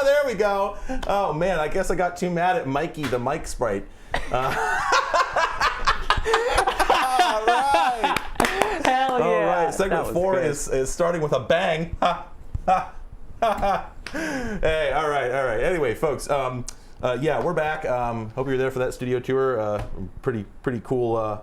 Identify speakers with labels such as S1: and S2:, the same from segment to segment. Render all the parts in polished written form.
S1: There we go. Oh man, I guess I got too mad at Mikey, the mic sprite. All right.
S2: Hell yeah.
S1: All right. Segment 4 is starting with a bang. Hey, all right. Anyway, folks, yeah, we're back. Hope you're there for that studio tour. Pretty cool.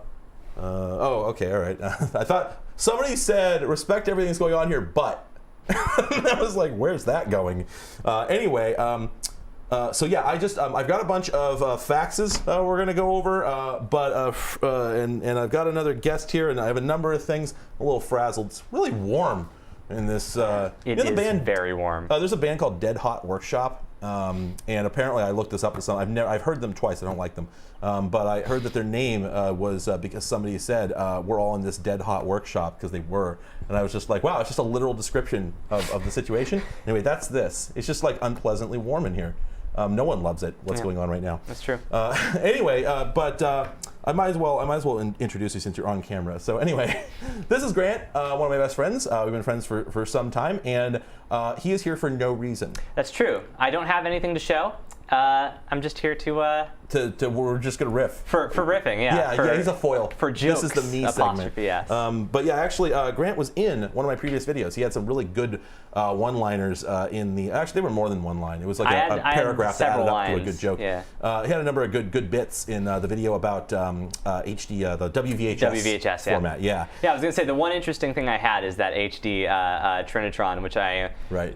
S1: Oh, okay, all right. I thought somebody said respect everything that's going on here, but I was like, where's that going? Anyway, so yeah, I've got a bunch of faxes we're gonna go over, and I've got another guest here, and I have a number of things. I'm a little frazzled. It's really warm in this.
S2: It is very warm.
S1: There's a band called Dead Hot Workshop, and apparently I looked this up with some. I've heard them twice. I don't like them, but I heard that their name was because somebody said we're all in this Dead Hot Workshop because they were, and I was just like, wow, it's just a literal description of the situation. Anyway, that's this. It's just like unpleasantly warm in here. No one loves it. What's going on right now?
S2: That's true.
S1: Anyway, but I might as well introduce you since you're on camera. So anyway, this is Grant, one of my best friends. We've been friends for some time, and he is here for no reason.
S2: That's true. I don't have anything to show. I'm just here to
S1: we're just gonna riff.
S2: For riffing, yeah.
S1: Yeah, he's a foil.
S2: For jokes.
S1: This is the me segment.
S2: Yes.
S1: But yeah, actually, Grant was in one of my previous videos. He had some really good one-liners in the. Actually, they were more than one line. It was like a paragraph that added up to a good joke.
S2: Yeah.
S1: He had a number of good bits in the video about HD, the WVHS format. Yeah.
S2: Yeah, I was gonna say the one interesting thing I had is that HD Trinitron, which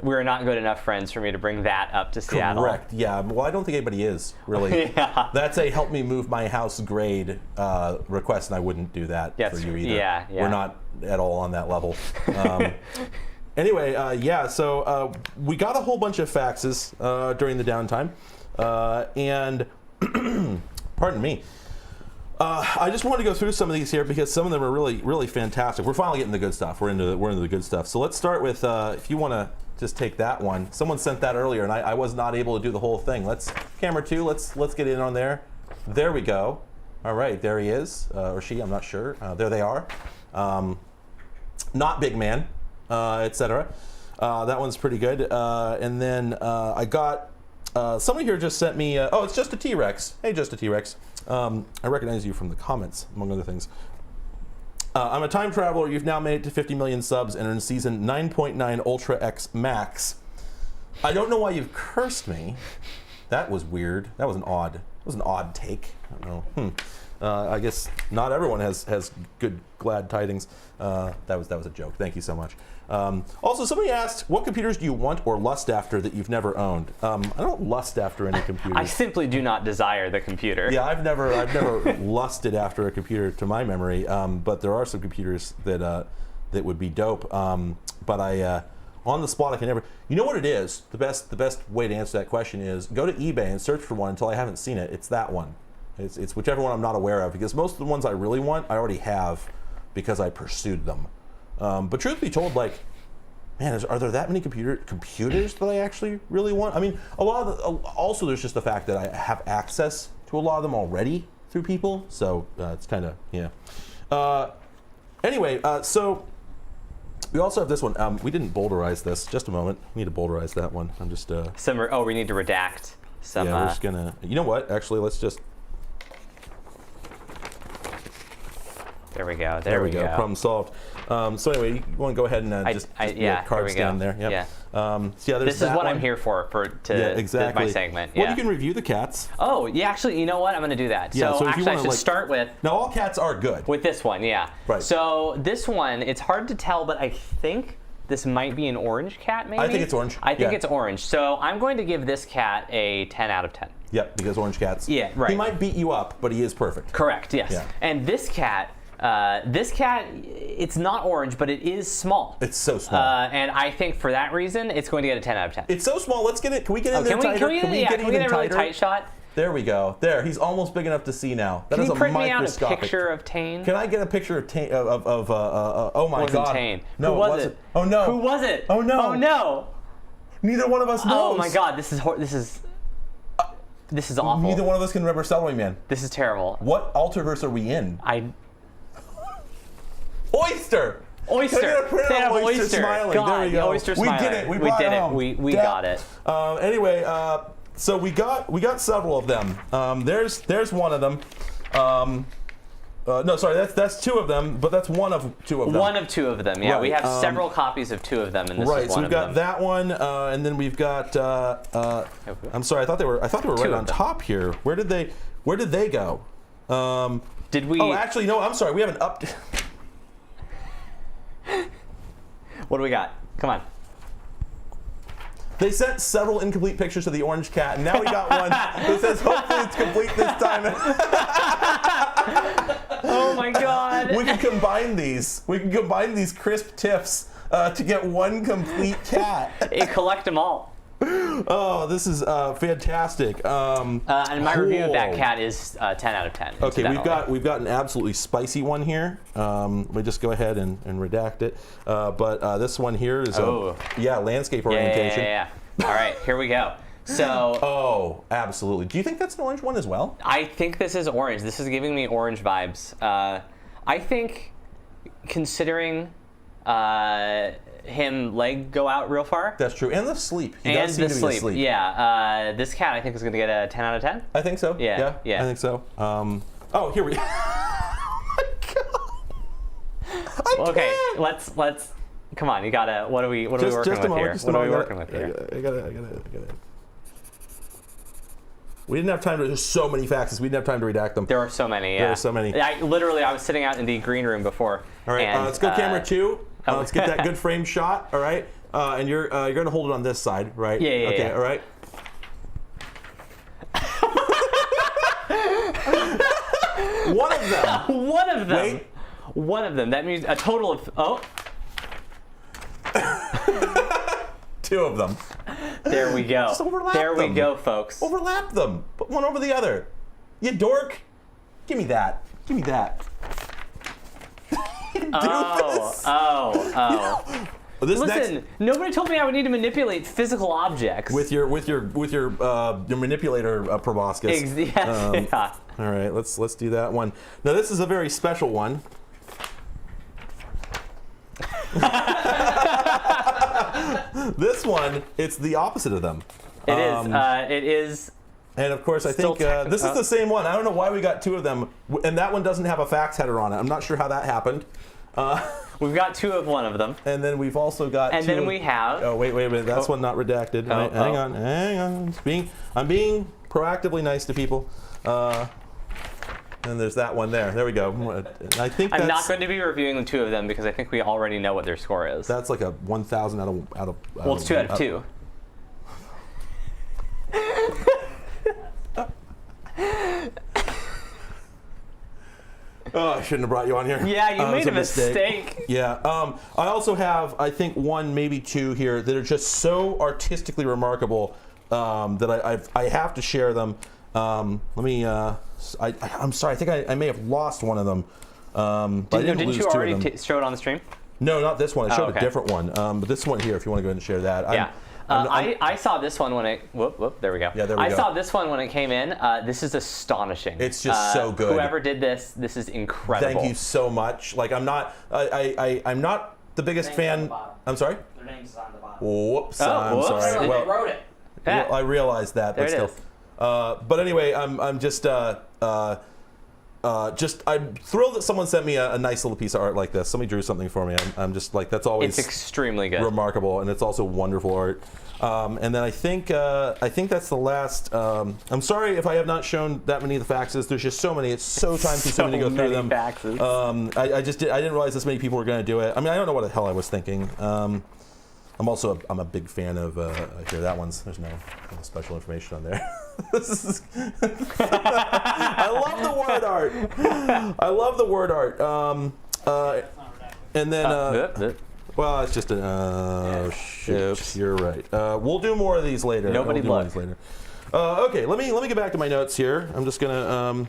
S2: we're not good enough friends for me to bring that up to Seattle.
S1: Correct. Yeah. Well, I don't think anybody is really.
S2: Yeah.
S1: That's a help me move my house grade request, and I wouldn't do that for you either.
S2: Yeah.
S1: We're not at all on that level. Anyway, yeah, so we got a whole bunch of faxes during the downtime, and pardon me. I just wanted to go through some of these here because some of them are really fantastic. We're finally getting the good stuff. We're into the good stuff. So let's start with if you want to just take that one. Someone sent that earlier, and I was not able to do the whole thing. Camera 2. Let's get in on there. There we go. All right, there he is, or she. I'm not sure. There they are. Not big man, etc. That one's pretty good. And then I got somebody here just sent me. Oh, it's just a T-Rex. Hey, just a T-Rex. I recognize you from the comments, among other things. I'm a time traveler. You've now made it to 50 million subs and are in season 9.9 Ultra X Max. I don't know why you've cursed me. That was weird. That was an odd take. I don't know. I guess not everyone has good glad tidings. That was a joke. Thank you so much. Also, somebody asked, what computers do you want or lust after that you've never owned? I don't lust after any computers.
S2: I simply do not desire the computer.
S1: Yeah, I've never lusted after a computer to my memory, but there are some computers that would be dope. But on the spot, I can never. You know what it is? The best way to answer that question is go to eBay and search for one until I haven't seen it. It's that one. It's whichever one I'm not aware of, because most of the ones I really want I already have because I pursued them. But truth be told, like, man, are there that many computers that I actually really want? I mean, a lot of also there's just the fact that I have access to a lot of them already through people, so it's kind of Anyway, so we also have this one. We didn't boulderize this. Just a moment. We need to boulderize that one. I'm just.
S2: We need to redact some.
S1: Yeah, we're just gonna. You know what? Actually, let's just.
S2: There we go.
S1: There we go. Problem solved. So anyway, you want to go ahead and just cards down there. Yep.
S2: Yeah.
S1: So yeah, there's
S2: this is what I'm here for
S1: exactly.
S2: my segment.
S1: Well, you can review the cats.
S2: Oh, yeah. Actually, you know what? I'm going to do that.
S1: Yeah,
S2: so actually, I should start with.
S1: Now, all cats are good.
S2: With this one, yeah.
S1: Right.
S2: So this one, it's hard to tell, but I think this might be an orange cat. Maybe.
S1: I think it's orange.
S2: I think it's orange. So I'm going to give this cat a 10 out of 10.
S1: Yep, because orange cats.
S2: Yeah, right.
S1: He might beat you up, but he is perfect.
S2: Correct. Yes.
S1: Yeah.
S2: And this cat. It's not orange, but it is small.
S1: It's so small.
S2: And I think for that reason, it's going to get a 10 out of 10.
S1: It's so small. Let's get it. Can we get in there tighter?
S2: Can we get a really tight shot?
S1: There we go. There, he's almost big enough to see now. That is a microscopic.
S2: Can you print me out a picture of Tane?
S1: Can I get a picture of Tane? Oh my God.
S2: Tane.
S1: No,
S2: who was it?
S1: Oh no.
S2: Who was it?
S1: Oh no.
S2: Oh no.
S1: Neither one of us knows.
S2: Oh my God. This is awful.
S1: Neither one of us can remember Celery Man.
S2: This is terrible.
S1: What Alterverse are we in?
S2: I
S1: Oyster!
S2: Oyster. They have oyster.
S1: Smiling.
S2: God,
S1: there we go.
S2: Oyster smiling.
S1: We did it.
S2: We did it. We got it.
S1: Anyway, so we got several of them. There's one of them. No, sorry, that's two of them, but that's one of two of them.
S2: One of two of them, yeah.
S1: Right.
S2: We have several copies of two of them, and this
S1: right,
S2: is one
S1: so we've
S2: of
S1: got
S2: them.
S1: that one, and then we've got. I'm sorry, I thought they were right on top here. Where did they go?
S2: Did we?
S1: Oh, actually, no. I'm sorry. We have an up.
S2: What do we got? Come on.
S1: They sent several incomplete pictures of the orange cat, and now we got one that says hopefully it's complete this time.
S2: Oh my God.
S1: We can combine these. We can combine these crisp tips to get one complete cat.
S2: Collect them all.
S1: Oh, this is fantastic.
S2: And my review of that cat is 10 out of 10.
S1: Okay, we've got an absolutely spicy one here. Let me just go ahead and redact it. But this one here is landscape orientation.
S2: Yeah. All right, here we go. So.
S1: Oh, absolutely. Do you think that's an orange one as well?
S2: I think this is orange. This is giving me orange vibes. I think, considering him leg go out real far.
S1: That's true, and the sleep. He does seem to be asleep.
S2: Yeah. This cat I think is going to get a 10 out of 10.
S1: I think so.
S2: Yeah.
S1: I think so. Oh, here we.
S2: Okay, let's. Come on, you gotta. What are we working with here? What are we working with here?
S1: I got it. We didn't have time to. There's so many faxes. We didn't have time to redact them.
S2: There are so many. Yeah.
S1: There are so many.
S2: I was sitting out in the green room before.
S1: All right,
S2: and,
S1: let's go camera 2. Let's get that good frame shot. All right, and you're gonna hold it on this side, right?
S2: Yeah.
S1: Okay. All right. One of them.
S2: One of them.
S1: Wait.
S2: One of them. That means a total of.
S1: Two of them.
S2: There we go.
S1: Just overlap
S2: there we
S1: them.
S2: go, folks.
S1: Overlap them. Put one over the other. You dork. Give me that. Give me that.
S2: Listen, nobody told me I would need to manipulate physical objects.
S1: With your manipulator proboscis.
S2: Yeah.
S1: All right, let's do that one. Now this is a very special one. This one, it's the opposite of them.
S2: It is.
S1: And of course, I think this is the same one. I don't know why we got two of them, and that one doesn't have a fax header on it. I'm not sure how that happened.
S2: We've got two of one of them.
S1: And then we've also got
S2: and then we have.
S1: Oh, wait a minute. That's one not redacted. Hang on. I'm being proactively nice to people. And there's that one there. There we go. I think
S2: I'm not going to be reviewing the two of them because I think we already know what their score is.
S1: That's like a 1,000 out of.
S2: Well, it's 2 out of 2.
S1: Oh, I shouldn't have brought you on here.
S2: Yeah, you made a mistake.
S1: Yeah. I also have, I think, one, maybe two here that are just so artistically remarkable that I have to share them. Let me. I'm sorry. I think I may have lost one of them.
S2: Didn't you already show it on the stream?
S1: No, not this one. I showed a different one. But this one here, if you want to go ahead and share that.
S2: Yeah. I saw this one when it. Whoop! There we go.
S1: Yeah, there we go.
S2: I saw this one when it came in. This is astonishing.
S1: It's just so good.
S2: Whoever did this is incredible.
S1: Thank you so much. Like I'm not the biggest fan. I'm sorry.
S3: Their name's on the bottom.
S1: Whoops.
S2: Oh, whoops.
S1: Sorry.
S3: Well, they wrote it.
S1: Well, I realized that, but still. But anyway, I'm just I'm thrilled that someone sent me a nice little piece of art like this. Somebody drew something for me. I'm just like, that's always
S2: it's extremely good,
S1: remarkable, and it's also wonderful art. And then I think that's the last. I'm sorry if I have not shown that many of the faxes. There's just so many. It's so time consuming to go through them.
S2: Faxes.
S1: I didn't realize this many people were going to do it. I mean, I don't know what the hell I was thinking. I'm a big fan of here. That one's there's no special information on there. I love the word art. I love the word art. And then well, it's just shoot. You're right. We'll do more of these later.
S2: Nobody look.
S1: Okay, let me get back to my notes here. I'm just gonna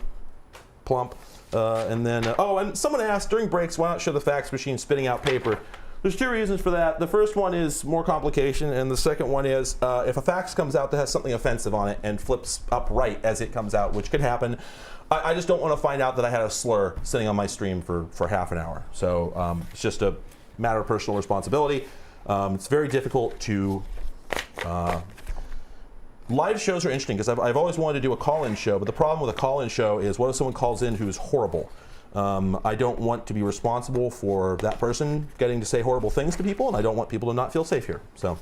S1: plump, and then and someone asked during breaks, why not show the fax machine spitting out paper? There's two reasons for that. The first one is more complication, and the second one is if a fax comes out that has something offensive on it and flips upright as it comes out, which could happen, I just don't want to find out that I had a slur sitting on my stream for half an hour. So it's just matter of personal responsibility. It's very difficult to. Live shows are interesting because I've always wanted to do a call-in show, but the problem with a call-in show is what if someone calls in who's horrible? I don't want to be responsible for that person getting to say horrible things to people, and I don't want people to not feel safe here. So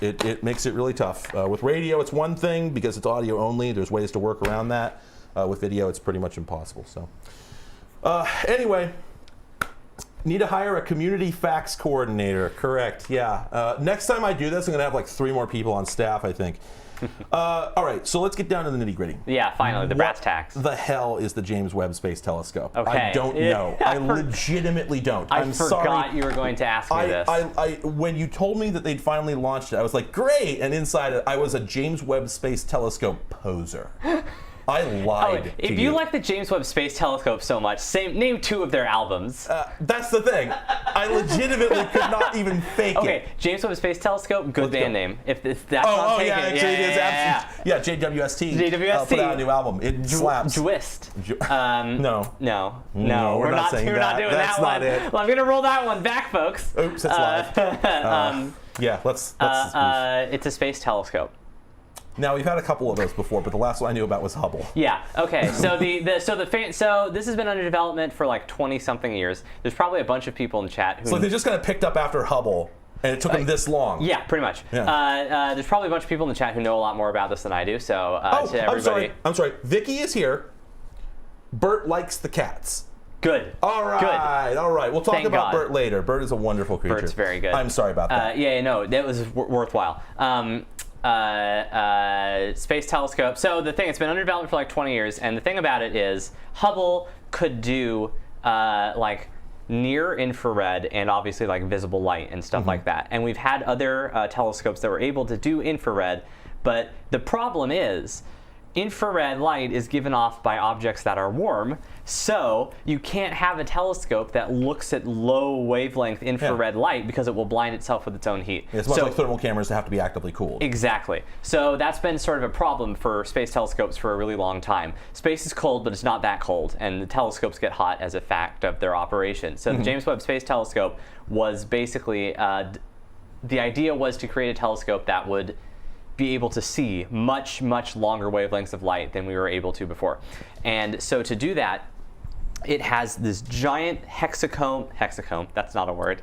S1: it makes it really tough. With radio, it's one thing because it's audio only. There's ways to work around that. With video, it's pretty much impossible. So anyway, need to hire a community fax coordinator. Correct, yeah. Next time I do this, I'm going to have like 3 more people on staff, I think. All right, so let's get down to the nitty-gritty.
S2: Yeah, finally, the brass tacks.
S1: What the hell is the James Webb Space Telescope?
S2: Okay.
S1: I don't know. I legitimately don't.
S2: I forgot you were going to ask me this.
S1: When you told me that they'd finally launched it, I was like, great! And inside it, I was a James Webb Space Telescope poser. I lied to you.
S2: If you like the James Webb Space Telescope so much, name 2 of their albums.
S1: That's the thing. I legitimately could not even fake it.
S2: Okay, James Webb Space Telescope, good band name. If that's not taken.
S1: Yeah, actually it is. Yeah, JWST.
S2: JWST.
S1: Put out a new album. It slaps.
S2: Twist.
S1: No, we're not saying
S2: we're
S1: that.
S2: not doing
S1: That's
S2: that
S1: not
S2: one.
S1: it.
S2: Well, I'm gonna roll that one back, folks.
S1: Oops, it's live. Yeah, let's
S2: it's a space telescope.
S1: Now we've had a couple of those before, but the last one I knew about was Hubble.
S2: Yeah. Okay. So so this has been under development for like 20-something years. There's probably a bunch of people in chat who.
S1: So they just kind of picked up after Hubble, and it took them this long.
S2: Yeah, pretty much. Yeah. There's probably a bunch of people in the chat who know a lot more about this than I do. So to everybody.
S1: I'm sorry. Vicky is here. Bert likes the cats.
S2: Good.
S1: All right.
S2: Good.
S1: All right. We'll talk about Bert later. Bert is a wonderful creature.
S2: Bert's very good.
S1: I'm sorry about that.
S2: No, that was worthwhile. Space telescope. So the thing, it's been under development for like 20 years, and the thing about it is Hubble could do like near infrared and obviously like visible light and stuff like that. And we've had other telescopes that were able to do infrared, but the problem is infrared light is given off by objects that are warm, so you can't have a telescope that looks at low wavelength infrared light because it will blind itself with its own heat.
S1: It's much like thermal cameras that have to be actively cooled.
S2: Exactly. So that's been sort of a problem for space telescopes for a really long time. Space is cold, but it's not that cold, and the telescopes get hot as a fact of their operation. So the James Webb Space Telescope was basically, the idea was to create a telescope that would be able to see much, much longer wavelengths of light than we were able to before. And so to do that, it has this giant hexacomb, that's not a word.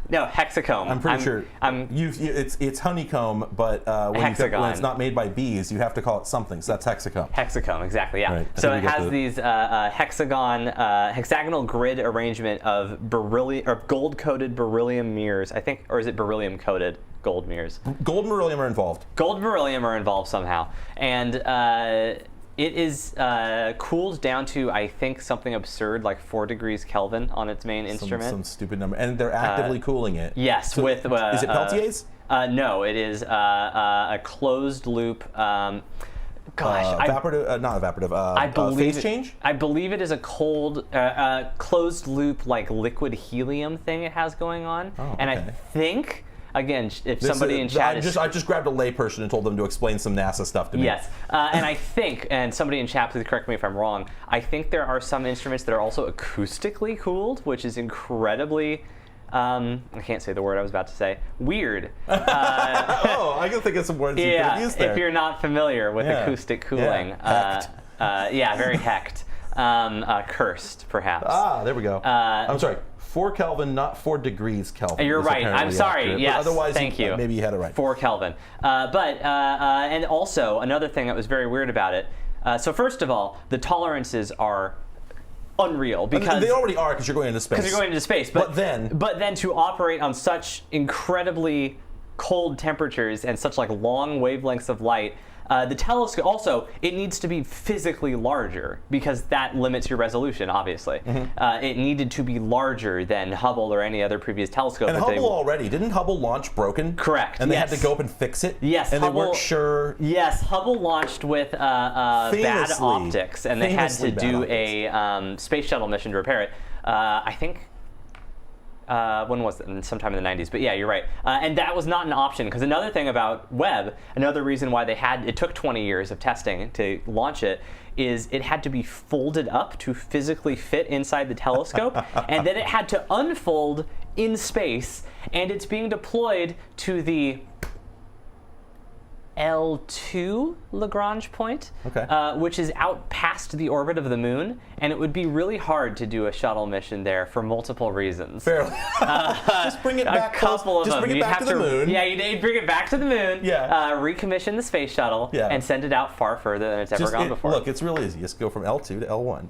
S2: No, hexacomb.
S1: I'm pretty sure. It's honeycomb, but when it's not made by bees, you have to call it something. So that's hexacomb.
S2: Hexacomb, exactly. Yeah.
S1: Right.
S2: So it has these hexagonal grid arrangement of gold-coated beryllium mirrors. I think, or is it beryllium-coated gold mirrors?
S1: Gold and beryllium are involved.
S2: Gold and beryllium are involved somehow, and it is cooled down to, I think, something absurd like 4 degrees Kelvin on its main instrument.
S1: Some stupid number, and they're actively cooling it.
S2: Yes,
S1: so is it Peltier's?
S2: No, it is a closed loop. Not
S1: evaporative. Phase change.
S2: I believe it is a closed loop like liquid helium thing it has going on, and I think. Again, if somebody in chat
S1: I just grabbed a layperson and told them to explain some NASA stuff to me.
S2: Yes, and I think, and somebody in chat, please correct me if I'm wrong, I think there are some instruments that are also acoustically cooled, which is incredibly, I can't say the word I was about to say, weird.
S1: I can think of some words you could have used there.
S2: If you're not familiar with acoustic cooling. Very hecked. Cursed, perhaps.
S1: There we go. I'm sorry. 4 Kelvin, not 4 degrees Kelvin.
S2: You're right. I'm sorry.
S1: Accurate.
S2: Yes.
S1: But otherwise,
S2: thank you.
S1: Maybe you had it right.
S2: 4 Kelvin. And also another thing that was very weird about it. So first of all, the tolerances are unreal because
S1: they already are because you're going into space.
S2: Because you're going into space. But then to operate on such incredibly cold temperatures and such like long wavelengths of light. The telescope also, it needs to be physically larger because that limits your resolution, obviously. It needed to be larger than Hubble or any other previous telescope.
S1: And Hubble didn't Hubble launch broken?
S2: Correct.
S1: And they had to go up and fix it?
S2: Yes.
S1: And Hubble, they weren't sure?
S2: Yes, Hubble launched with bad optics, and they had to do a space shuttle mission to repair it. I think. When was it? Sometime in the 90s. But yeah, you're right. And that was not an option because another thing about Webb, another reason why it took 20 years of testing to launch it, is it had to be folded up to physically fit inside the telescope, and then it had to unfold in space, and it's being deployed to the L2 Lagrange point, which is out past the orbit of the moon, and it would be really hard to do a shuttle mission there for multiple reasons.
S1: Fairly. Just bring it back.
S2: A couple of
S1: just
S2: them.
S1: bring it back to the moon.
S2: Yeah, you'd bring it back to the moon.
S1: Yeah.
S2: Recommission the space shuttle and send it out far further than it's ever gone before.
S1: Look, it's real easy. Just go from L2 to L1.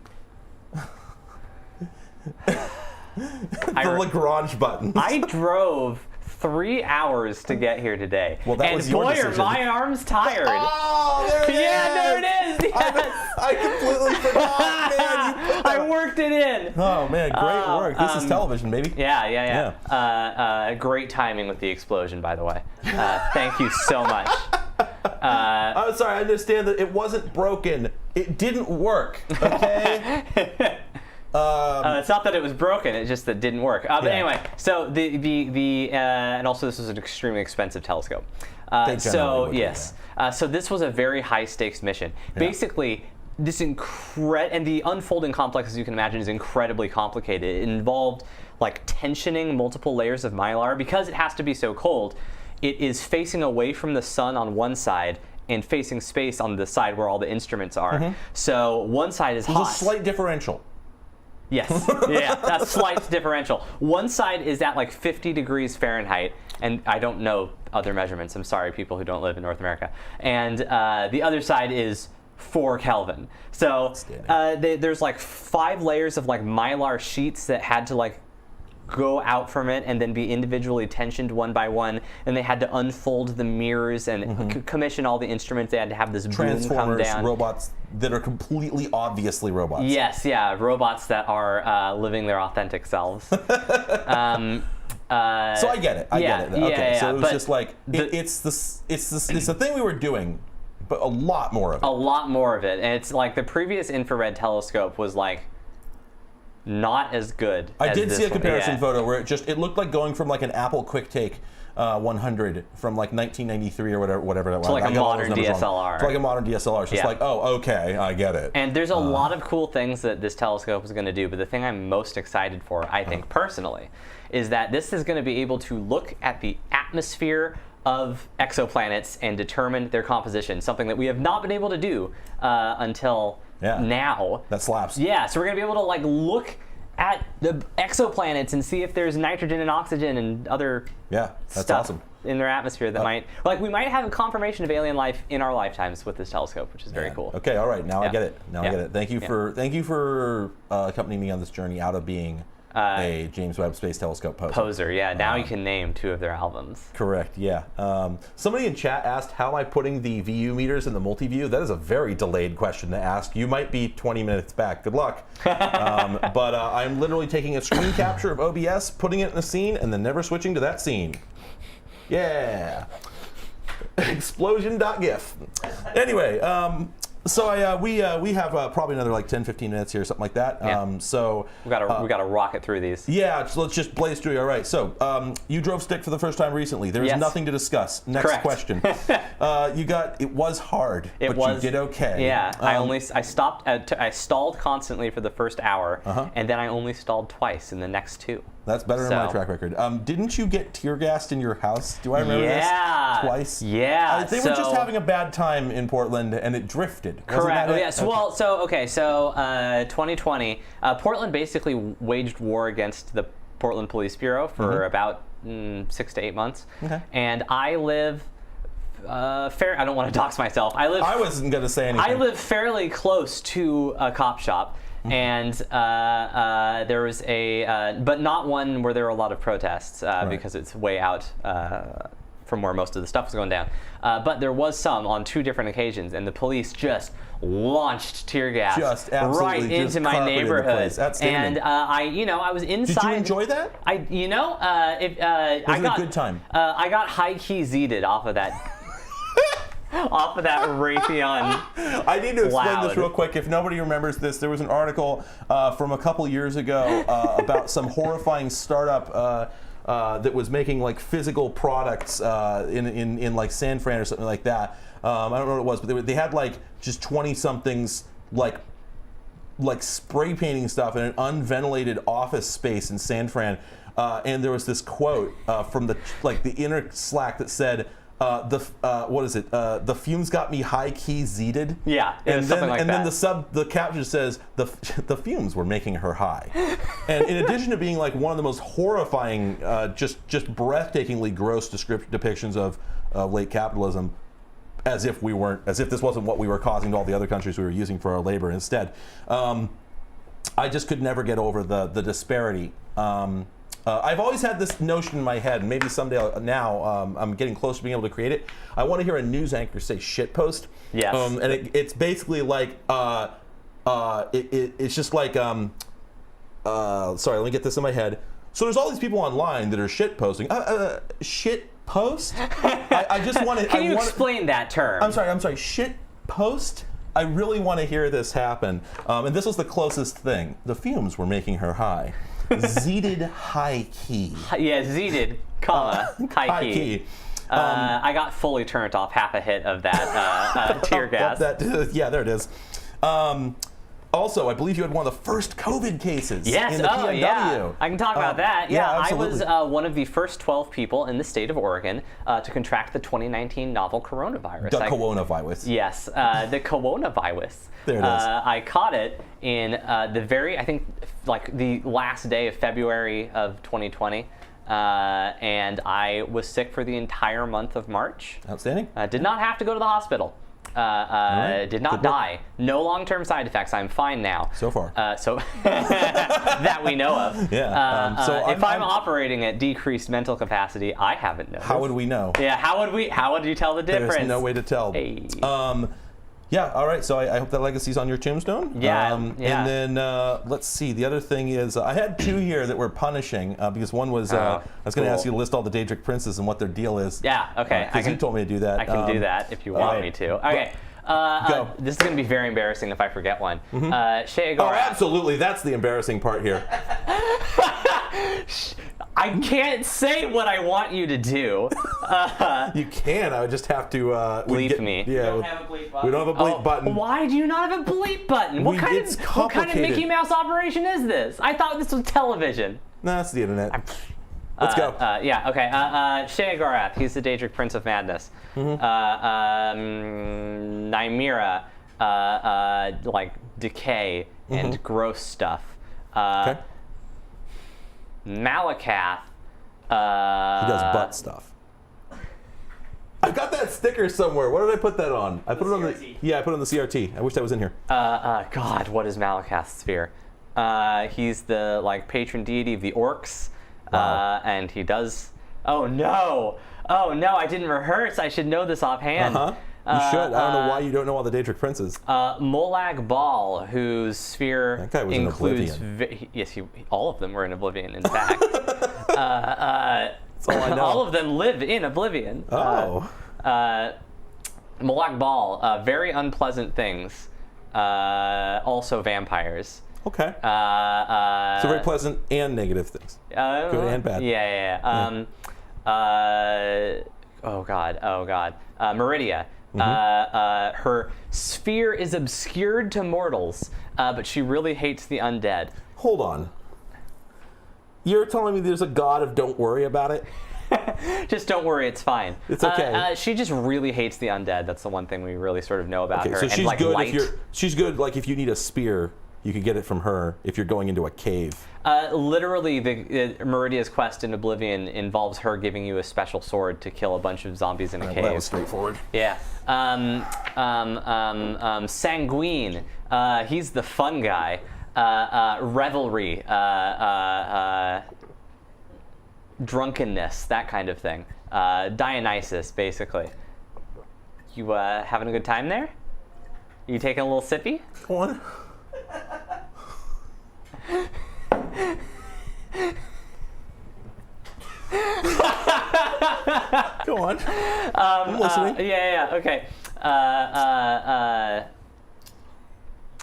S1: The Lagrange button.
S2: I drove 3 hours to get here today.
S1: Well, that was your decision.
S2: And boy, are my arms tired.
S1: Oh, there it is!
S2: Yeah, there it is! Yes.
S1: I completely forgot, man.
S2: I worked it in.
S1: Oh, man, great work. This is television, baby.
S2: Yeah. Great timing with the explosion, by the way. Thank you so much.
S1: I'm sorry, I understand that it wasn't broken. It didn't work, okay?
S2: It's not that it was broken; it's just that it didn't work. But anyway, so and also this was an extremely expensive telescope. So this was a very high stakes mission. Yeah. Basically, this and the unfolding complex, as you can imagine, is incredibly complicated. It involved like tensioning multiple layers of mylar because it has to be so cold. It is facing away from the sun on one side and facing space on the side where all the instruments are. Mm-hmm. So one side is hot.
S1: There's a slight differential.
S2: Yes, yeah, that's slight differential. One side is at like 50 degrees Fahrenheit, and I don't know other measurements. I'm sorry, people who don't live in North America. And the other side is 4 Kelvin. So there's like 5 layers of like mylar sheets that had to like go out from it and then be individually tensioned one by one. And they had to unfold the mirrors and commission all the instruments. They had to have this boom come down.
S1: Robots that are completely obviously robots.
S2: Yes, yeah, robots that are living their authentic selves.
S1: So I get it. I get it. Okay, so it was just like it's the thing we were doing, but a lot more of it.
S2: A lot more of it, and it's like the previous infrared telescope was like not as good.
S1: I did see a comparison photo where it looked like going from like an Apple QuickTake 100 from like 1993 or whatever that was.
S2: To like a modern DSLR.
S1: To like a modern DSLR. It's just like, oh, okay, I get it.
S2: And there's a lot of cool things that this telescope is going to do, but the thing I'm most excited for, I think personally, is that this is going to be able to look at the atmosphere of exoplanets and determine their composition, something that we have not been able to do until now.
S1: That slaps.
S2: Yeah, so we're going to be able to like look at the exoplanets and see if there's nitrogen and oxygen and other stuff in their atmosphere that we might have a confirmation of alien life in our lifetimes with this telescope, which is very cool.
S1: Okay, all right, now I get it. I get it. Thank you for accompanying me on this journey out of being a James Webb Space Telescope poser.
S2: Now you can name 2 of their albums.
S1: Correct, yeah. Somebody in chat asked, how am I putting the VU meters in the multi-view? That is a very delayed question to ask. You might be 20 minutes back. Good luck. But I'm literally taking a screen capture of OBS, putting it in a scene, and then never switching to that scene. Yeah. Explosion.gif. Anyway, so we have probably another like 10-15 minutes here, something like that. So
S2: we gotta rocket through these.
S1: Yeah, so let's just blaze through. All right. So you drove stick for the first time recently. There's nothing to discuss. Next question. It was hard, but you did okay.
S2: Yeah. I stopped. I stalled constantly for the first hour, and then I only stalled twice in the next 2.
S1: That's better than my track record. Didn't you get tear gassed in your house? Do I remember this? Twice?
S2: Yeah.
S1: They were just having a bad time in Portland, and it drifted.
S2: Correct. Yes. Okay. So 2020, Portland basically waged war against the Portland Police Bureau for about 6 to 8 months. Okay. And I live I don't want to dox myself. I wasn't going to say anything. I live fairly close to a cop shop. And there was but not one where there were a lot of protests because it's way out from where most of the stuff was going down. But there was some on 2 different occasions, and the police just launched tear gas right into my neighborhood. And I was inside.
S1: Did you enjoy that?
S2: Was it a
S1: good time?
S2: I got high key zeeted off of that. Off of that Raytheon.
S1: I need to explain this real quick. If nobody remembers this, there was an article from a couple years ago about some horrifying startup that was making like physical products in like San Fran or something like that. I don't know what it was, but they had like just 20-somethings like spray painting stuff in an unventilated office space in San Fran. and there was this quote from the inner Slack that said, what is it? The fumes got me high key zeeted.
S2: Yeah,
S1: and
S2: something like that.
S1: And then the caption says the fumes were making her high. And in addition to being like one of the most horrifying, just breathtakingly gross depictions of late capitalism, as if this wasn't what we were causing to all the other countries we were using for our labor instead. I just could never get over the disparity. I've always had this notion in my head, and maybe someday I'm getting close to being able to create it. I want to hear a news anchor say shitpost.
S2: Yes.
S1: And it's basically like, it's just like, sorry, let me get this in my head. So there's all these people online that are shitposting. Shitpost? I just want to...
S2: Can you explain that term?
S1: I'm sorry, shitpost? I really want to hear this happen. And this was the closest thing. The fumes were making her high. Zeeted high key.
S2: Yeah, zeeted, comma, high key. I got fully turned off half a hit of that tear gas.
S1: Yeah, there it is. Also, I believe you had one of the first COVID cases
S2: yes.
S1: in the PMW.
S2: Yeah. I can talk about that. Yeah,
S1: I was
S2: one of the first 12 people in the state of Oregon to contract the 2019 novel coronavirus.
S1: The coronavirus.
S2: Yes, the coronavirus.
S1: There it is.
S2: I caught it in the last day of February of 2020. And I was sick for the entire month of March.
S1: Outstanding.
S2: Did not have to go to the hospital.
S1: Right.
S2: Did not die. No long-term side effects. I'm fine now.
S1: So far.
S2: So that we know of.
S1: Yeah.
S2: So if I'm operating at decreased mental capacity, I haven't noticed.
S1: How would we know?
S2: Yeah. How would you tell the difference?
S1: There's no way to tell.
S2: Hey.
S1: Yeah, all right, so I hope that legacy's on your tombstone.
S2: Yeah.
S1: And then, let's see, the other thing is, I had two here that were punishing, because one was, I was going to ask you to list all the Daedric princes and what their deal is.
S2: Yeah, okay.
S1: Because you told me to do that.
S2: I can do that if you want me to. Okay.
S1: Go.
S2: This is going to be very embarrassing if I forget one.
S1: Oh, absolutely, that's the embarrassing part here.
S2: I can't say what I want you to do.
S1: You can. I would just have to
S2: bleep me.
S1: Yeah,
S3: We don't have a bleep button.
S1: We don't have a bleep button.
S2: Why do you not have a bleep button? What kind of Mickey Mouse operation is this? I thought this was television.
S1: No, that's the internet. Let's go.
S2: Yeah. Okay. Shea Gorath. He's the Daedric Prince of Madness. Nymira, like decay and gross stuff.
S1: Okay.
S2: Malakath.
S1: He does butt stuff. I got that sticker somewhere. Where did I put that on? I put it on the
S3: CRT.
S1: Yeah, I put it on the CRT. I wish that was in here.
S2: God, what is Malakath's sphere? He's the patron deity of the orcs.
S1: Wow.
S2: And he does. Oh no! I didn't rehearse. I should know this offhand.
S1: You should. I don't know why you don't know all the Daedric princes.
S2: Molag Bal, whose sphere
S1: That guy was
S2: includes
S1: in Oblivion.
S2: yes, all of them were in Oblivion. In fact,
S1: That's all I know.
S2: all of them live in Oblivion.
S1: Oh.
S2: Molag Bal, very unpleasant things. Also vampires.
S1: Okay.
S2: So
S1: very pleasant and negative things. Good and bad.
S2: Yeah. Oh God. Meridia. Her sphere is obscured to mortals, but she really hates the undead.
S1: Hold on. You're telling me there's a god of don't worry about it?
S2: Just don't worry, it's fine.
S1: It's okay.
S2: She just really hates the undead. That's the one thing we really sort of know about her.
S1: So she's
S2: and,
S1: good
S2: light.
S1: she's good if you need a spear, you could get it from her if you're going into a cave.
S2: Literally, Meridia's quest in Oblivion involves her giving you a special sword to kill a bunch of zombies in a cave.
S1: Well, that was straightforward.
S2: Yeah. Sanguine. He's the fun guy. Revelry. Drunkenness. That kind of thing. Dionysus, basically. You having a good time there? You taking a little sippy?
S1: Go on. Go on. I'm listening.
S2: Okay.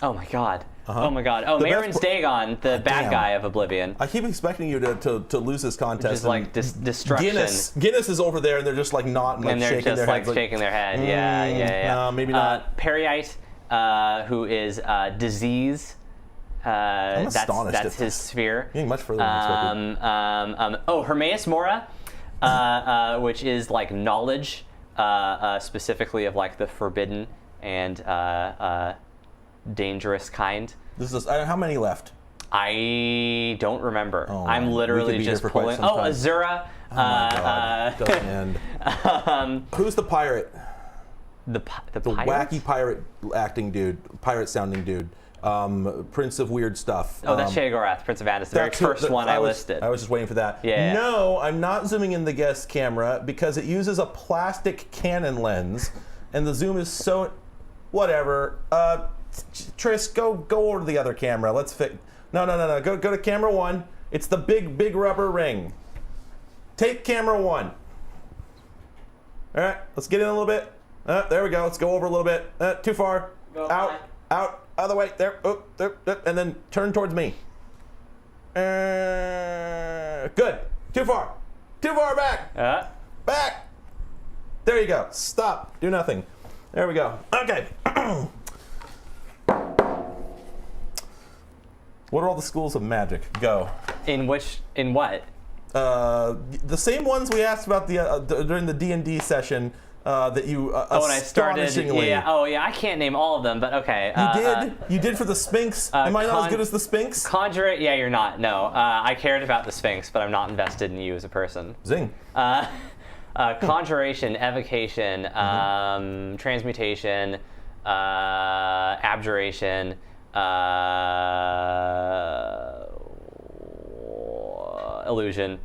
S2: Oh my God. Oh my God. Oh, Marin Dagon, the bad guy of Oblivion.
S1: I keep expecting you to lose this contest.
S2: Just like destruction.
S1: Guinness is over there, and they're just like not
S2: and they're
S1: shaking
S2: just
S1: their heads.
S2: shaking their head. Yeah.
S1: No, maybe not.
S2: Periite, who is disease.
S1: astonished
S2: that's
S1: at
S2: his sphere.
S1: Getting much further than expected.
S2: Hermaeus Mora, which is like knowledge, specifically of like the forbidden and dangerous kind.
S1: This is how many left?
S2: I don't remember.
S1: Oh,
S2: I'm
S1: man.
S2: literally just pulling. Oh, Azura.
S1: Oh my God. Doesn't end. Who's the pirate?
S2: The
S1: The
S2: pirate?
S1: wacky pirate acting dude, pirate sounding dude. Prince of Weird Stuff.
S2: Oh, that's Sheogorath, Prince of Addis, the very first one I listed.
S1: I was just waiting for that.
S2: Yeah.
S1: No, I'm not zooming in the guest camera because it uses a plastic Canon lens, and the zoom is so... Whatever. Tris, go over to the other camera. Let's fix... No. Go to camera 1. It's the big rubber ring. Take camera 1. All right, let's get in a little bit. There we go. Let's go over a little bit. Too far.
S2: Go
S1: out of the way. There. There. And then turn towards me. Good. Too far. Too far back. Back. There you go. Stop. Do nothing. There we go. Okay. What are all the schools of magic? Go.
S2: In what?
S1: The same ones we asked about during the D&D session that you
S2: when I started.
S1: astonishingly.
S2: Yeah. I can't name all of them, but okay.
S1: You did for the Sphinx. Am I not as good as the Sphinx?
S2: Conjure. Yeah, you're not. No, I cared about the Sphinx, but I'm not invested in you as a person.
S1: Zing.
S2: Conjuration, evocation, transmutation, abjuration, illusion,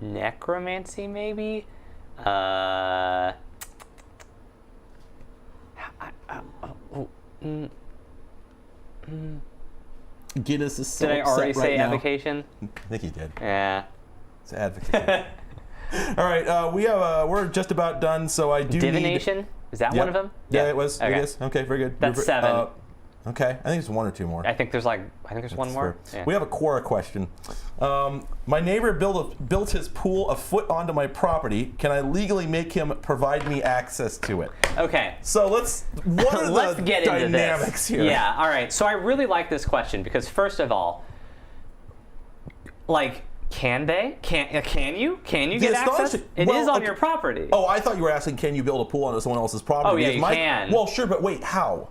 S2: necromancy, maybe.
S1: Get us a so
S2: Did I already
S1: upset
S2: say
S1: right now.
S2: evocation?
S1: I think you did.
S2: Yeah.
S1: It's advocacy. All right, we're just about done, so I do
S2: Divination?
S1: need...
S2: Is that
S1: Yep.
S2: one of them?
S1: Yeah, it was.
S2: Okay.
S1: It is. Okay, very good.
S2: That's 7.
S1: Okay, I think it's 1 or 2 more.
S2: I think there's one more. Yeah.
S1: We have a Quora question. My neighbor built his pool a foot onto my property. Can I legally make him provide me access to it?
S2: Okay.
S1: So what are
S2: Let's
S1: the
S2: get into
S1: dynamics
S2: this.
S1: here?
S2: Yeah, all right. So I really like this question because first of all, like, can you get access? It is on your property.
S1: Oh, I thought you were asking, can you build a pool onto someone else's property?
S2: Oh, yeah,
S1: Because
S2: you can.
S1: Well, sure, but wait, how?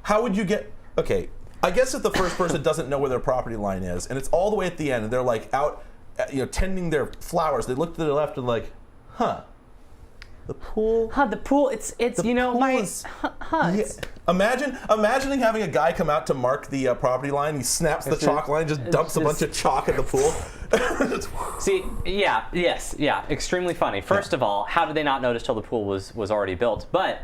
S1: How would you get... Okay, I guess if the first person doesn't know where their property line is, and it's all the way at the end, and they're like out, tending their flowers, they look to the left and like, huh, the pool?
S2: The pool, it's
S1: Yeah. Imagining having a guy come out to mark the property line, he snaps the chalk line, just dumps a bunch of chalk at the pool.
S2: See, extremely funny. First of all, how did they not notice till the pool was already built? But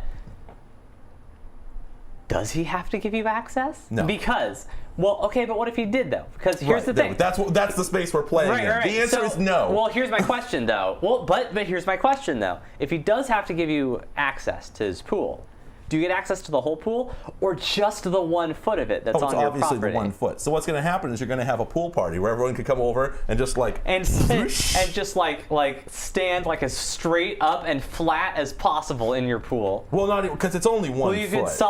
S2: does he have to give you access?
S1: No.
S2: Because, well, okay, but what if he did though? Because here's the thing.
S1: That's the space we're playing in.
S2: Right.
S1: The answer is no.
S2: Well, here's my question though. But here's my question though. If he does have to give you access to his pool, do you get access to the whole pool or just the 1 foot of it that's on your
S1: obviously
S2: property?
S1: the 1 foot. So what's going to happen is you're going to have a pool party where everyone can come over and just like
S2: and just like stand like as straight up and flat as possible in your pool.
S1: Well, not even because it's only 1
S2: Well, you
S1: foot.
S2: could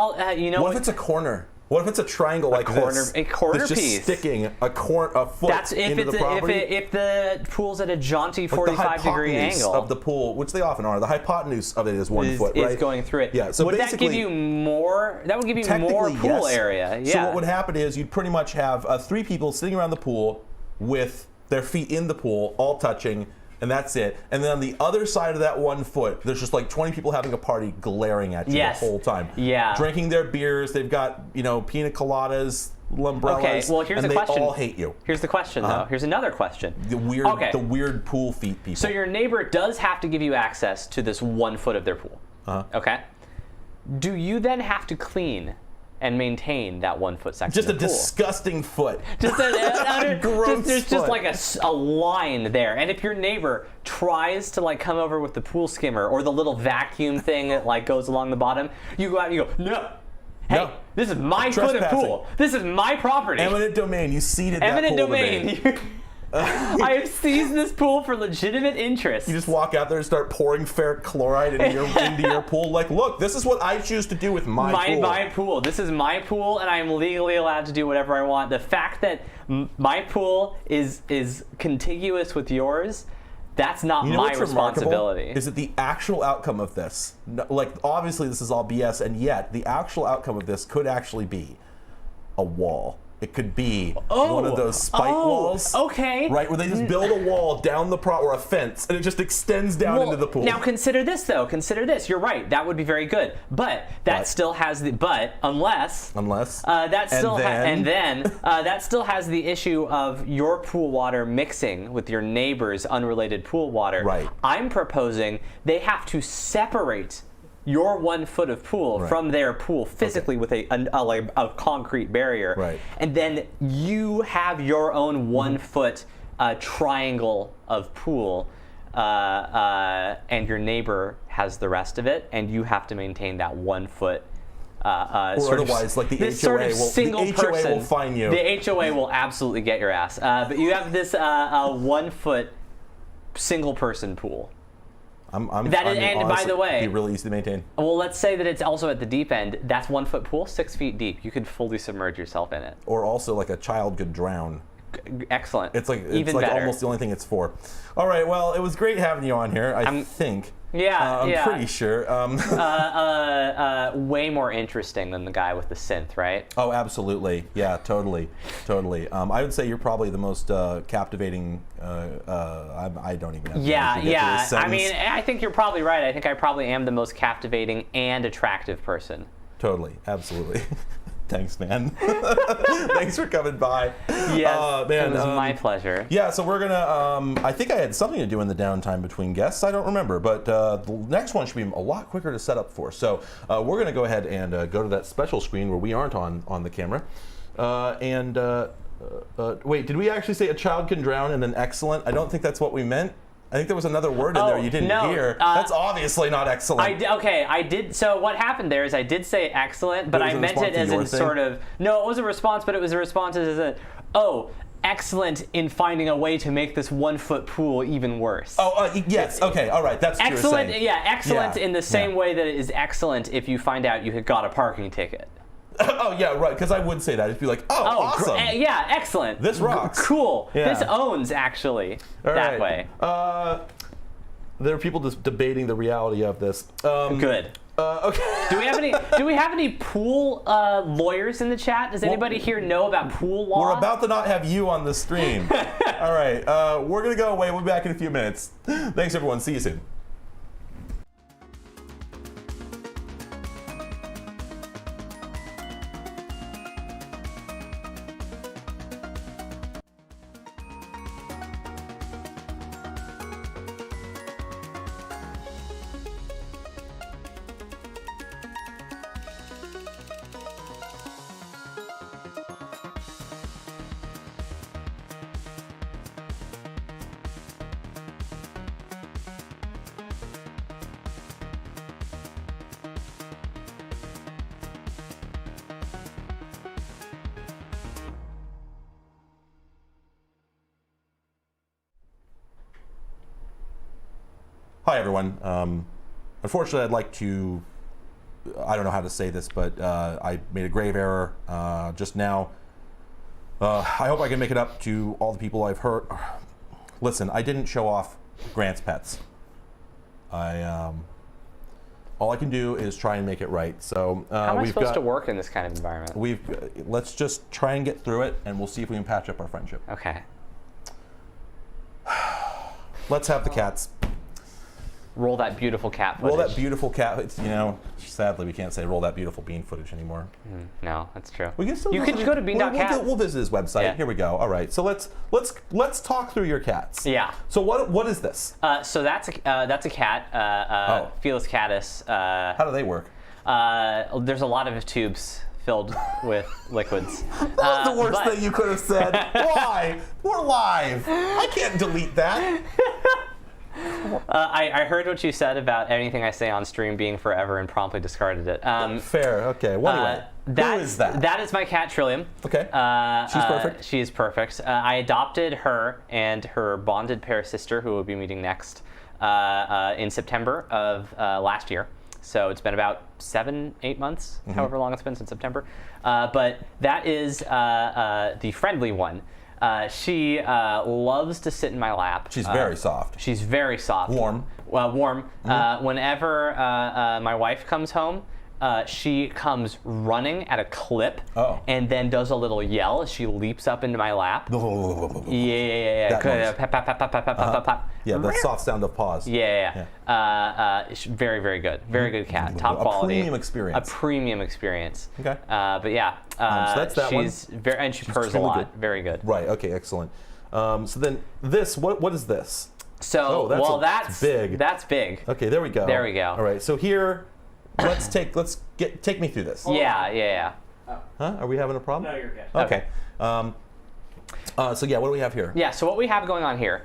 S1: What if it's a corner? What if it's a triangle like this?
S2: A corner
S1: that's just
S2: piece.
S1: sticking a foot
S2: That's
S1: into the property?
S2: if the pool's at a jaunty
S1: Like the
S2: 45-degree
S1: hypotenuse
S2: angle
S1: of the pool, which they often are. The hypotenuse of it is 1 foot, right?
S2: Is going through it.
S1: Yeah. So
S2: would that
S1: basically,
S2: give you more? That would give you more
S1: technically,
S2: pool
S1: yes.
S2: area. Yeah.
S1: So what would happen is you'd pretty much have 3 people sitting around the pool with their feet in the pool, all touching, and that's it. And then on the other side of that 1 foot, there's just like 20 people having a party glaring at you the whole time.
S2: Yeah.
S1: Drinking their beers. They've got, pina coladas, umbrellas.
S2: Okay, well, here's
S1: and
S2: the question.
S1: they all hate you.
S2: Here's the question, though. Here's another question.
S1: The weird pool feet people.
S2: So your neighbor does have to give you access to this 1 foot of their pool. Okay? Do you then have to clean and maintain that 1 foot section
S1: just
S2: of
S1: a
S2: the pool?
S1: disgusting foot.
S2: Just
S1: Gross
S2: there's just
S1: foot.
S2: like a line there, and if your neighbor tries to like come over with the pool skimmer or the little vacuum thing that like goes along the bottom, you go out and you go, no, hey,
S1: No.
S2: this is my foot of
S1: Trespassing.
S2: pool. This is my property.
S1: Eminent domain. You ceded that
S2: Eminent
S1: pool
S2: domain.
S1: to me.
S2: I have seized this pool for legitimate interest.
S1: You just walk out there and start pouring ferric chloride into your pool. Like, look, this is what I choose to do with my pool.
S2: My pool. This is my pool, and I am legally allowed to do whatever I want. The fact that my pool is contiguous with yours, that's not my responsibility.
S1: Is it the actual outcome of this? Like, obviously this is all BS, and yet the actual outcome of this could actually be a wall. It could be one of those spike walls.
S2: Okay.
S1: Right, where they just build a wall down the or a fence, and it just extends down into the pool.
S2: Now consider this, though. Consider this. You're right. That would be very good. But that still has the unless that still has the issue of your pool water mixing with your neighbor's unrelated pool water.
S1: Right.
S2: I'm proposing they have to separate your 1 foot of pool from their pool physically with a concrete barrier.
S1: Right.
S2: And then you have your own 1 foot triangle of pool, and your neighbor has the rest of it, and you have to maintain that 1 foot.
S1: Or otherwise, like the HOA will fine you.
S2: The HOA will absolutely get your ass. But you have this 1 foot single person pool. By the way,
S1: be really easy to maintain.
S2: Well, let's say that it's also at the deep end. That's 1 foot pool, 6 feet deep. You could fully submerge yourself in it.
S1: Or also, like, a child could drown.
S2: Excellent.
S1: It's like
S2: better.
S1: Almost the only thing it's for. All right. Well, it was great having you on here. I think.
S2: Yeah,
S1: I'm pretty sure.
S2: Way more interesting than the guy with the synth, right?
S1: Oh, absolutely. Yeah, totally. I would say you're probably the most captivating. I don't even have to get through this sentence.
S2: I mean, I think you're probably right. I think I probably am the most captivating and attractive person.
S1: Totally. Absolutely. Thanks, man. Thanks for coming by.
S2: Yes, man, it was my pleasure.
S1: Yeah, so we're gonna. I think I had something to do in the downtime between guests. I don't remember, but the next one should be a lot quicker to set up for. So we're gonna go ahead and go to that special screen where we aren't on the camera. Wait, did we actually say a child can drown and then excellent? I don't think that's what we meant. I think there was another word in there you didn't hear. That's obviously not excellent.
S2: I did. So what happened there is I did say excellent, but I meant it as in sort of. No, it was a response, but it was a response as a. Excellent in finding a way to make this 1 foot pool even worse.
S1: Yes. Okay. All right. That's
S2: excellent. Excellent in the same way that it is excellent if you find out you had got a parking ticket.
S1: Oh, yeah, right, because I would say that. It'd be like, awesome.
S2: Yeah, excellent.
S1: This rocks.
S2: Cool. Yeah. This owns, actually, that way.
S1: There are people just debating the reality of this.
S2: Good.
S1: Okay.
S2: Do we have any pool lawyers in the chat? Does anybody here know about pool law?
S1: We're about to not have you on the stream. All right, we're going to go away. We'll be back in a few minutes. Thanks, everyone. See you soon. Hi, everyone. Unfortunately, I'd like to, I don't know how to say this, but I made a grave error just now. I hope I can make it up to all the people I've hurt. Listen, I didn't show off Grant's pets. All I can do is try and make it right. So
S2: how am I supposed to work in this kind of environment?
S1: Let's just try and get through it, and we'll see if we can patch up our friendship.
S2: Okay.
S1: Let's have the cats.
S2: Roll that beautiful cat footage.
S1: Roll that beautiful cat. You know, sadly, we can't say roll that beautiful bean footage anymore.
S2: No, that's true.
S1: We can still.
S2: You could go to bean.cat.
S1: We'll visit his website.
S2: Yeah.
S1: Here we go. All right. So let's talk through your cats.
S2: Yeah.
S1: So what is this?
S2: So that's a cat. Felis catus.
S1: How do they work?
S2: There's a lot of tubes filled with liquids.
S1: That was the worst thing you could have said. Why? We're live. I can't delete that.
S2: I heard what you said about anything I say on stream being forever and promptly discarded it.
S1: Fair. Okay. Well, anyway, who is that?
S2: That is my cat Trillium.
S1: Okay. She's perfect.
S2: She is perfect. I adopted her and her bonded pair sister, who we'll be meeting next, in September of last year. So it's been about 7-8 months, however long it's been since September. But that is the friendly one. She loves to sit in my lap.
S1: She's very soft.
S2: She's very soft.
S1: Warm.
S2: Warm. Whenever my wife comes home, she comes running at a clip and then does a little yell as she leaps up into my lap. Yeah.
S1: Yeah, the soft sound of paws.
S2: Yeah. Very, very good. Very good cat. Top quality.
S1: A premium experience.
S2: A premium experience.
S1: Okay.
S2: But yeah,
S1: so that's that one.
S2: And she purrs a lot. Good. Very good.
S1: Right. Okay. Excellent. So then this, what is this?
S2: So that's
S1: big.
S2: That's big.
S1: Okay. There we go.
S2: There we go.
S1: All right. So here, take me through this.
S2: Yeah.
S1: Huh? Are we having a problem?
S3: No, you're good.
S1: Okay. So yeah, what do we have here?
S2: Yeah. So what we have going on here.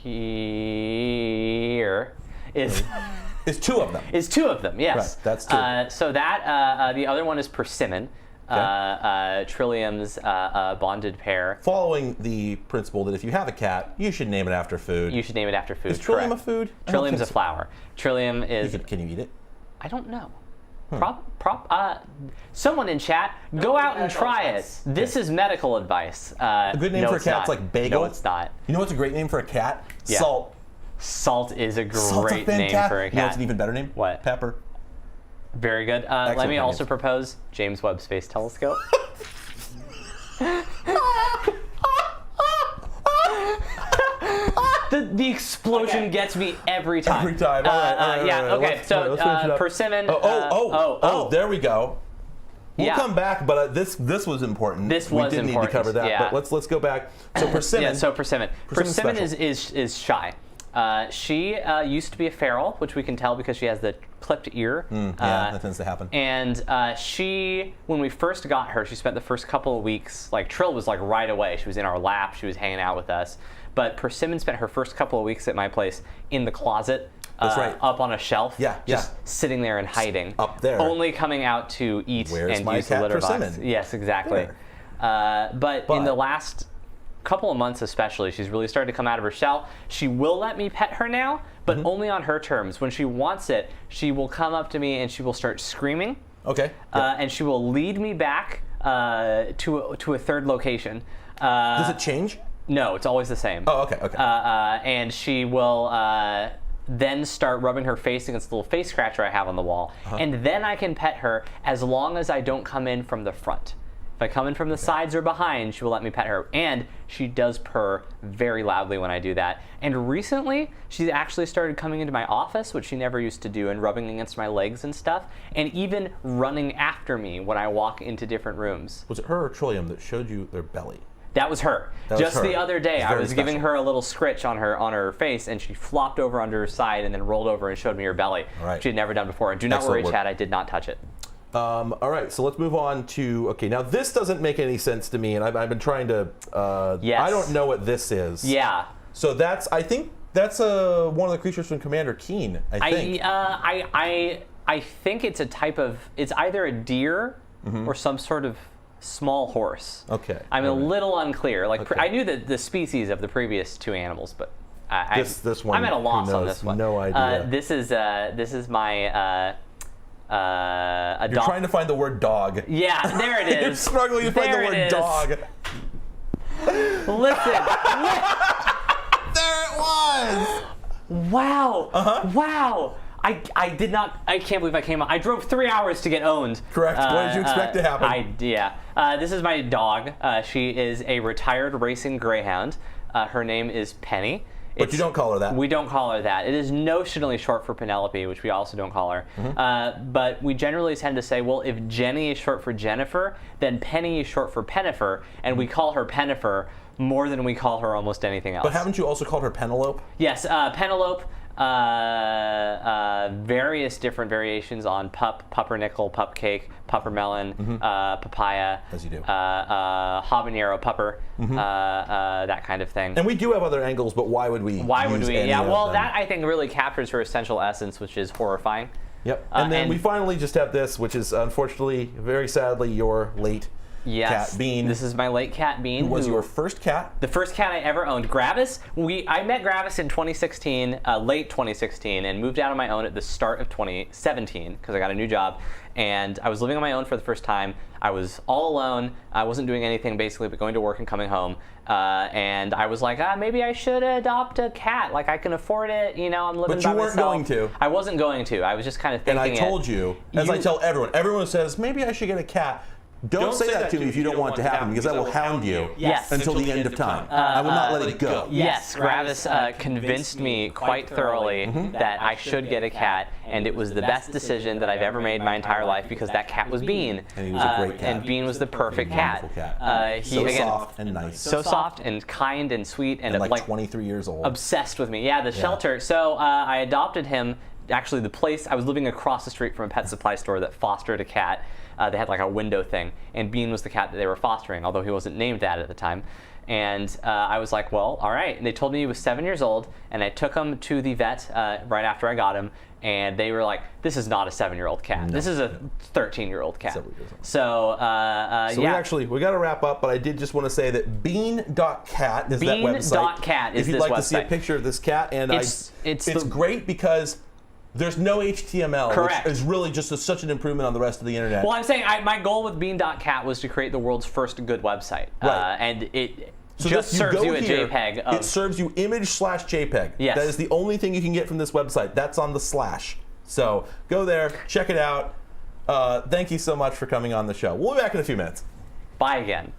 S2: Here is
S1: two of them.
S2: Is two of them, yes.
S1: Right, that's two.
S2: So that the other one is Persimmon, Trillium's bonded pair.
S1: Following the principle that if you have a cat, you should name it after food.
S2: You should name it after food.
S1: Is Trillium
S2: correct.
S1: a food?
S2: Trillium's a flower. Trillium is.
S1: Can you eat it?
S2: I don't know. Someone in chat, go out and try it. This is medical advice.
S1: A good name for a cat is like Bagel.
S2: No, it's not.
S1: You know what's a great name for a cat?
S2: Yeah.
S1: Salt.
S2: Salt is a great name for a cat.
S1: You know what's an even better name?
S2: What?
S1: Pepper.
S2: Very good. Let me also propose James Webb Space Telescope. The explosion gets me every time.
S1: Every time. All right.
S2: Yeah. Okay. So Persimmon.
S1: There we go. We'll come back, but this was important.
S2: This was
S1: important. We did need to cover that.
S2: Yeah.
S1: But let's go back. So Persimmon.
S2: Yeah. So Persimmon. Persimmon is shy. She used to be a feral, which we can tell because she has the clipped ear.
S1: Yeah, that tends to happen.
S2: And she, when we first got her, she spent the first couple of weeks, like Trill was like right away. She was in our lap. She was hanging out with us. But Persimmon spent her first couple of weeks at my place in the closet.
S1: That's right.
S2: Up on a shelf.
S1: Just
S2: sitting there and hiding.
S1: Up there.
S2: Only coming out to eat and use the litter box. Yes, exactly. But in the last couple of months especially, she's really started to come out of her shell. She will let me pet her now, but only on her terms. When she wants it, she will come up to me and she will start screaming.
S1: Okay.
S2: And she will lead me back to a third location.
S1: Does it change?
S2: No, it's always the same.
S1: Oh, okay.
S2: And she will then start rubbing her face against the little face scratcher I have on the wall. And then I can pet her as long as I don't come in from the front. If I come in from the sides or behind, she will let me pet her. And she does purr very loudly when I do that. And recently, she's actually started coming into my office, which she never used to do, and rubbing against my legs and stuff, and even running after me when I walk into different rooms.
S1: Was it her or Trillium that showed you their belly?
S2: That was her. Just the other day, I was giving her a little scritch on her face, and she flopped over under her side and then rolled over and showed me her belly.
S1: Right.
S2: She had never done before. And do not worry, Chad, I did not touch it.
S1: All right, so let's move on to, okay, now this doesn't make any sense to me, and I've been trying to,
S2: yes.
S1: I don't know what this is.
S2: Yeah.
S1: So I think that's one of the creatures from Commander Keen, I think.
S2: I think it's a type of, it's either a deer or some sort of small horse.
S1: Okay.
S2: I'm a little unclear. Like I knew the species of the previous two animals, but
S1: this one,
S2: I'm at a loss on this one.
S1: No idea.
S2: This is my
S1: You're trying to find the word dog.
S2: Yeah, there it is.
S1: You're struggling to find the word dog.
S2: Listen.
S1: There it was.
S2: Wow. Wow. I did not. I can't believe I came on. I drove 3 hours to get owned.
S1: Correct. What did you expect to happen?
S2: This is my dog. She is a retired racing greyhound. Her name is Penny.
S1: But you don't call her that.
S2: We don't call her that. It is notionally short for Penelope, which we also don't call her. But we generally tend to say, well, if Jenny is short for Jennifer, then Penny is short for Pennifer, and we call her Pennifer more than we call her almost anything else.
S1: But haven't you also called her Penelope?
S2: Yes, Penelope. various different variations on pup, puppernickel, pupcake, puppermelon, papaya,
S1: As you do.
S2: habanero pupper, that kind of thing.
S1: And we do have other angles, but why would we?
S2: Why would
S1: use
S2: we?
S1: any
S2: Yeah,
S1: of
S2: well,
S1: them?
S2: that I think really captures her essential essence, which is horrifying.
S1: Yep. And then
S2: and-
S1: we finally just have this, which is unfortunately, very sadly, your late
S2: Yes,
S1: cat Bean.
S2: This is my late cat Bean.
S1: Who was
S2: who-
S1: your first cat?
S2: The first cat I ever owned. Gravis, I met Gravis in 2016, late 2016, and moved out on my own at the start of 2017 because I got a new job. And I was living on my own for the first time. I was all alone. I wasn't doing anything basically but going to work and coming home. And I was like, maybe I should adopt a cat. Like I can afford it. You know, I'm living
S1: But
S2: by
S1: you weren't
S2: myself.
S1: going to.
S2: I wasn't going to. I was just kind of thinking
S1: And I told you, as I
S2: You-
S1: tell everyone, everyone says, maybe I should get a cat. Don't say that to me if you don't want it to happen, because I will hound you
S2: Yes.
S1: until the end of time. I will not let it go.
S2: Yes, Gravis convinced me quite thoroughly that I should get a cat, and it was the best decision that I've ever made my entire life because that cat was Bean.
S1: And he was a great cat.
S2: And Bean was the perfect cat.
S1: Wonderful cat.
S2: He
S1: So
S2: again,
S1: soft and nice.
S2: so soft and kind and sweet and,
S1: and like 23 years old.
S2: obsessed with me. Yeah, the shelter. So I adopted him. Actually, the place I was living across the street from a pet supply store that fostered a cat. They had like a window thing, and Bean was the cat that they were fostering, although he wasn't named that at the time. And I was like, well, all right. And they told me he was 7 years old, and I took him to the vet right after I got him, and they were like, this is not a 7-year-old cat. No. This is a 13-year-old cat. So yeah.
S1: we got to wrap up, but I did just want to say that bean.cat is that website.
S2: Bean.cat is
S1: if you'd
S2: this
S1: like
S2: website.
S1: to see a picture of this cat, and
S2: It's
S1: great because there's no HTML,
S2: Correct.
S1: which is really just such an improvement on the rest of the internet.
S2: Well, I'm saying my goal with Bean.cat was to create the world's first good website.
S1: Right.
S2: And it
S1: So
S2: just serves you a
S1: here,
S2: JPEG.
S1: It serves you image/JPEG.
S2: Yes.
S1: That is the only thing you can get from this website. That's on the slash. So go there, check it out. Thank you so much for coming on the show. We'll be back in a few minutes.
S2: Bye again.